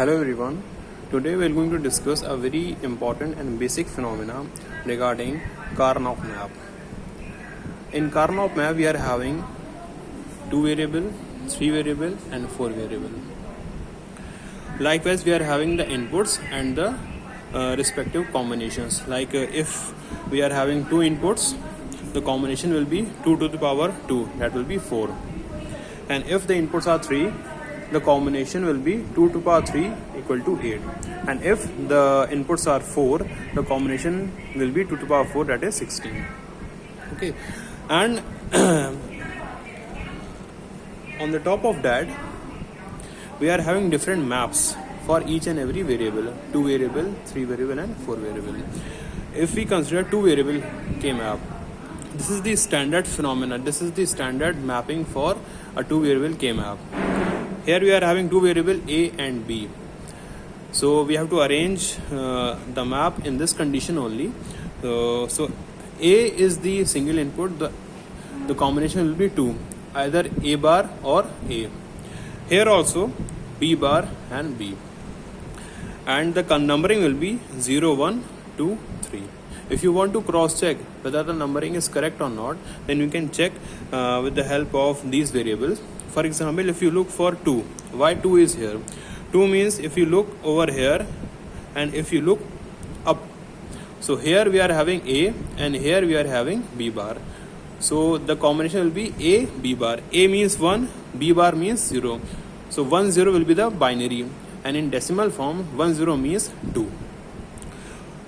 Hello everyone. Today we are going to discuss a very important and basic phenomena regarding Karnaugh map. In Karnaugh map we are having 2 variable, 3 variable and 4 variable. Likewise we are having the inputs and the respective combinations. If we are having 2 inputs, the combination will be 2 to the power 2, that will be 4. And if the inputs are 3, the combination will be 2 to the power 3 equal to 8. And if the inputs are 4, the combination will be 2 to the power 4, that is 16. Okay, and on the top of that, we are having different maps for each and every variable: 2 variable, 3 variable and 4 variable. If we consider 2 variable K map, this is the standard phenomena, this is the standard mapping for a 2 variable K map. Here we are having 2 variable A and B. So we have to arrange the map in this condition only. So A is the single input, the combination will be 2, either A bar or A. Here also B bar and B. And the numbering will be 0, 1, 2, 3. If you want to cross check whether the numbering is correct or not, then you can check with the help of these variables. For example, if you look for 2, why 2 is here? 2 means if you look over here and if you look up. So here we are having A and here we are having B bar. So the combination will be A, B bar. A means 1, B bar means 0. So 1, 0 will be the binary, and in decimal form 1, 0 means 2.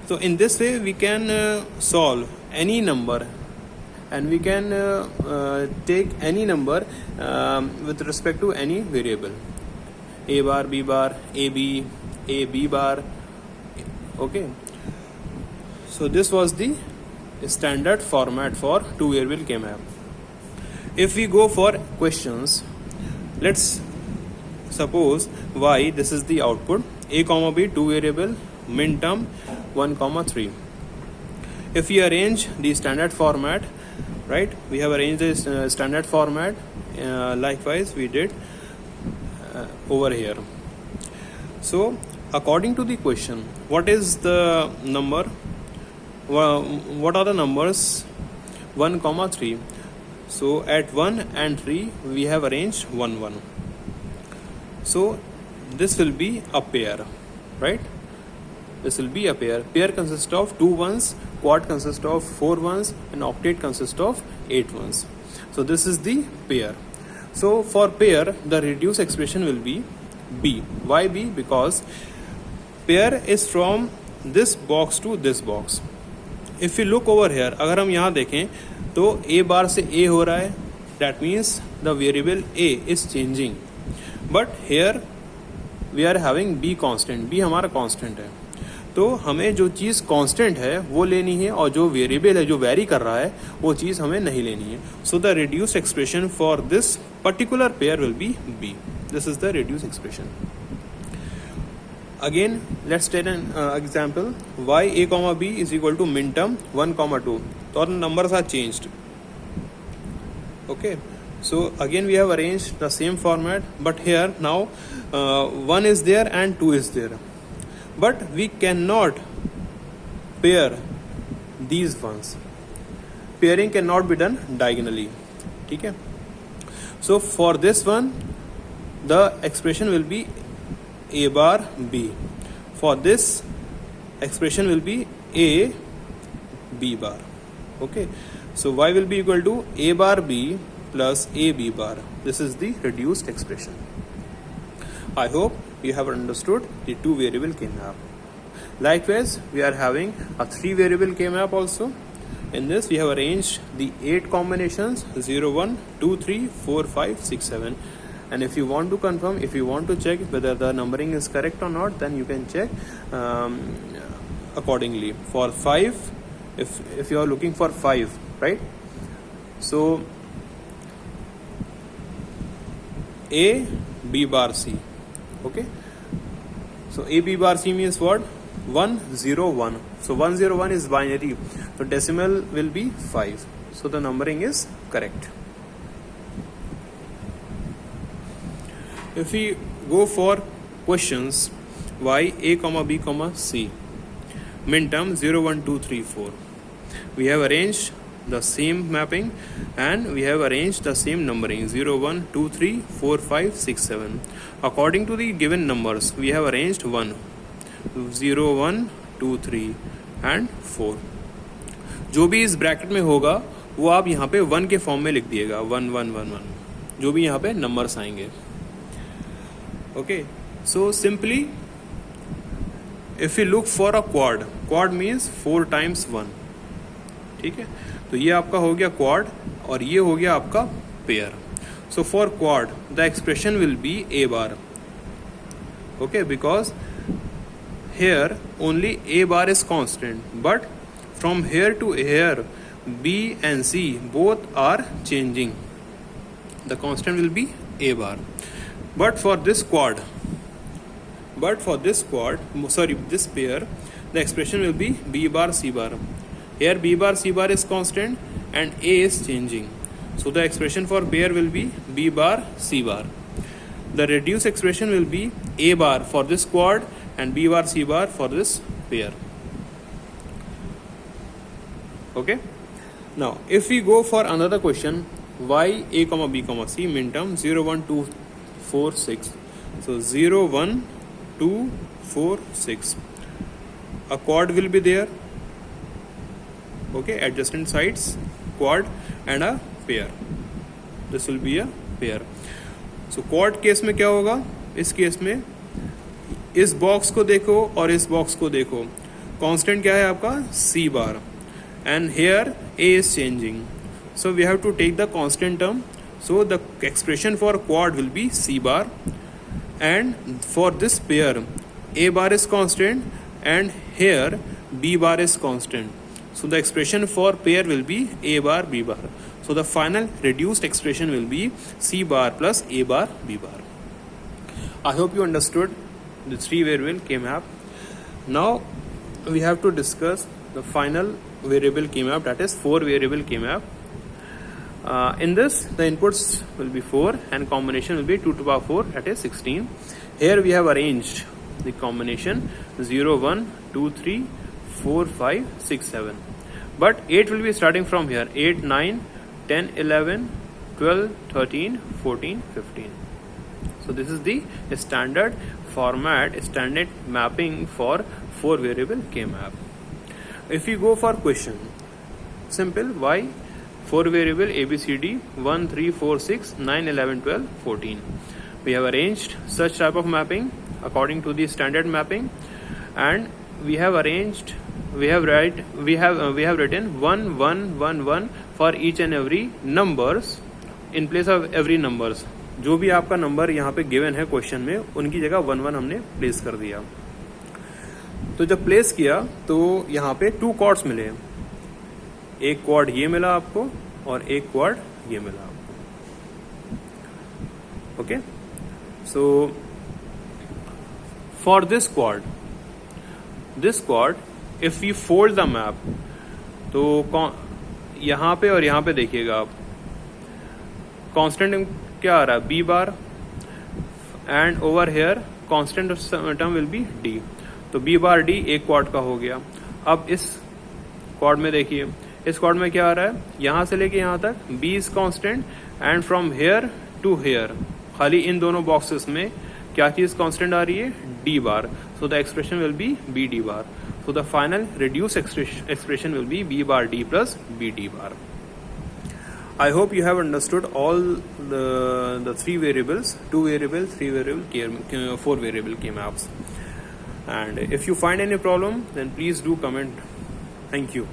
So in this way we can solve any number, and we can take any number with respect to any variable: A bar, B bar, AB, A, B bar. Okay. So this was the standard format for 2 variable K map. If we go for questions, let's suppose Y, this is the output: A comma B, 2 variable, min term 1 comma 3. If we arrange the standard format, right, we have arranged this standard format, likewise we did over here. So according to the question, what is the number, what are the numbers 1 comma 3? So at 1 and 3 we have arranged 1 1. So this will be a pair, right? This will be a pair. Pair consists of 2 ones, quad consists of 4 ones, and octet consists of 8 ones. So this is the pair. So for pair, the reduced expression will be B. Why B? Because pair is from this box to this box. If we look over here, अगर हम यहाँ देखें तो A bar से A हो रहा है, that means the variable A is changing. But here we are having B constant. B हमारा constant है. तो हमें जो चीज़ कांस्टेंट है वो लेनी है, और जो वेरिएबल है, जो वेरी कर रहा है, वो चीज़ हमें नहीं लेनी है. So the reduced expression for this particular pair will be B. This is the reduced expression. Again let's take an example. y a comma b is equal to min term 1 comma 2. तो numbers are changed. Okay, so again we have arranged the same format, but here now 1 is there and 2 is there. But we cannot pair these ones. Pairing cannot be done diagonally. ठीक है? So for this one, the expression will be A bar B. For this expression will be A B bar. Okay. So y will be equal to A bar B plus A B bar. This is the reduced expression. I hope you have understood the 2 variable K map. Likewise, we are having a 3 variable K map also. In this we have arranged the 8 combinations: 0, 1, 2, 3, 4, 5, 6, 7. And if you want to confirm, if you want to check whether the numbering is correct or not, then you can check accordingly. For 5, if you are looking for 5, right? So A B bar C. Okay, so A B bar C means what? 1 0 1. So 1 0 1 is binary, so decimal will be 5. So the numbering is correct. If we go for questions, y a comma b comma c. Min term 0 1 2 3 4. We have arranged the same mapping and we have arranged the same numbering 0 1 2 3 4 5 6 7. According to the given numbers we have arranged 1 0 1 2 3 and 4. जो भी इस bracket में होगा वो आप यहाँ पे 1 के फॉर्म में लिख दिएगा 1 1 1 1 जो भी यहाँ पे नंबर्स आएंगे. Okay, so simply if you look for a quad means 4 times 1. ठीक है, तो ये आपका हो गया क्वाड और ये हो गया आपका pair. So for quad the expression will be a bar. Okay, because here only a bar is constant, but from here to here b and c both are changing. The constant will be a bar. But for this this pair, the expression will be b bar c bar. Here b bar c bar is constant and a is changing, so the expression for pair will be b bar c bar. The reduced expression will be a bar for this quad and b bar c bar for this pair. Okay, now if we go for another question, y a comma b comma c, min term 0 1 2 4 6. So 0 1 2 4 6, a quad will be there. Okay, adjacent sides quad and a pair. This will be a pair. So quad case में क्या होगा? इस case में इस box को देखो और इस बॉक्स को देखो. कांस्टेंट क्या है आपका? c bar. And here a is changing, so we have to take the constant term. So the expression for quad will be c bar, and for this pair a bar is constant and here b bar is constant, so the expression for pair will be a bar b bar. So the final reduced expression will be c bar plus a bar b bar. I hope you understood the 3 variable K-map. Now we have to discuss the final variable K-map, that is 4 variable K-map. In this the inputs will be 4 and combination will be 2 to the power 4, that is 16. Here we have arranged the combination 0 1 2 3 4 5 6 7, but 8 will be starting from here 8 9 10 11 12 13 14 15. So this is the standard format, standard mapping for 4 variable K-map. If we go for question, simple, y 4 variable ABCD 1 3 4 6 9 11 12 14. We have arranged such type of mapping according to the standard mapping, and we have written 1 1 1 1 for each and every numbers in place of every numbers. जो भी आपका number यहाँ पे given है question में उनकी जगह 1 1 हमने प्लेस कर दिया. तो जब प्लेस किया तो यहाँ पे 2 क्वाड्स मिले. एक क्वाड ये मिला आपको और एक क्वाड ये मिला आपको. Okay, so for this quad if you fold the map, तो यहाँ पे और यहाँ पे देखिएगा आप, कांस्टेंट क्या आ रहा है? b bar, and over here constant term will be d. तो b बार d एक क्वाड का हो गया. अब इस क्वाड में देखिए, इस क्वाड में क्या आ रहा है? यहां से लेके यहां तक b is constant and from here to here, खाली इन दोनों बॉक्सेस में क्या चीज कांस्टेंट आ रही है? d bar. So the expression will be b d bar. So the final reduce expression will be b bar d plus b d bar. I hope you have understood all the 3 variables, 2 variable, 3 variable, 4 variable K-maps. And if you find any problem, then please do comment. Thank you.